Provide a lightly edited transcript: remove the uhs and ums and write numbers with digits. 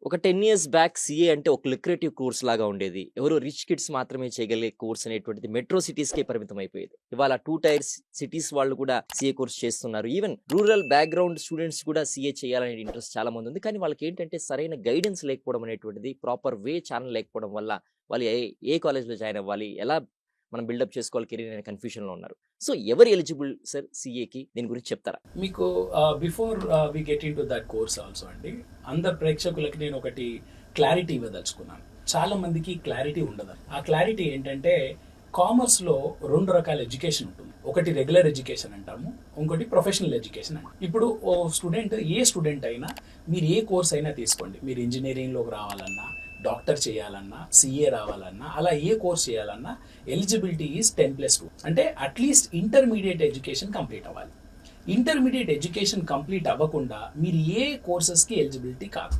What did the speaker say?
ఒక 10 years back CA అంటే ఒక లుక్రేటివ్ కోర్స్ లాగా ఉండేది. ఎవరో రిచ్ కిడ్స్ మాత్రమే చేయగలిగే కోర్స్ అనేటువంటిది మెట్రో సిటీస్‌కే పరిమితం అయిపోయేది. ఇవాళ 2 టైర్ సిటీస్ వాళ్ళు కూడా సీఏ కోర్స్ చేస్తున్నారు. ఈవెన్ రూరల్ బ్యాక్‌గ్రౌండ్ స్టూడెంట్స్ కూడా సీఏ చేయాలనే ఇంట్రెస్ట్ చాలా మంది ఉంది. కానీ వాళ్ళకేంటంటే సరైన గైడెన్స్ లేకపోవడం అనేటువంటిది, ప్రాపర్ ఛానెల్ లేకపోవడం వల్ల వాళ్ళు ఏ కాలేజ్‌లో జాయిన్ అవ్వాలి? ఎలా మనం బిల్డప్ చేసుకోవాలి కెరీర్ అనే కన్‌ఫ్యూషన్‌లో ఉన్నారు. సో ఎవరు ఎలిజిబుల్ సార్ సీఏకి? దీని గురించి చెప్తారా? మీకు before we get into that course also అండి, అందరు ప్రేక్షకులకి నేను ఒకటి క్లారిటీ ఇవ్వదలుచుకున్నాను. చాలా మందికి క్లారిటీ ఉండదు. ఆ క్లారిటీ ఏంటంటే, కామర్స్లో 2 రకాల ఎడ్యుకేషన్ ఉంటుంది. ఒకటి రెగ్యులర్ ఎడ్యుకేషన్ అంటాము, ఇంకోటి ప్రొఫెషనల్ ఎడ్యుకేషన్ అంటాము. ఇప్పుడు ఓ స్టూడెంట్, ఏ స్టూడెంట్ అయినా మీరు ఏ కోర్స్ అయినా తీసుకోండి, మీరు ఇంజనీరింగ్లోకి రావాలన్నా, డాక్టర్ చేయాలన్నా, సిఏ రావాలన్నా, అలా ఏ కోర్స్ చేయాలన్నా ఎలిజిబిలిటీ ఈజ్ 10+2. అంటే అట్లీస్ట్ ఇంటర్మీడియట్ ఎడ్యుకేషన్ కంప్లీట్ అవ్వాలి. ఇంటర్మీడియట్ ఎడ్యుకేషన్ కంప్లీట్ అవ్వకుండా మీరు ఏ కోర్సెస్కి ఎలిజిబిలిటీ కాదు.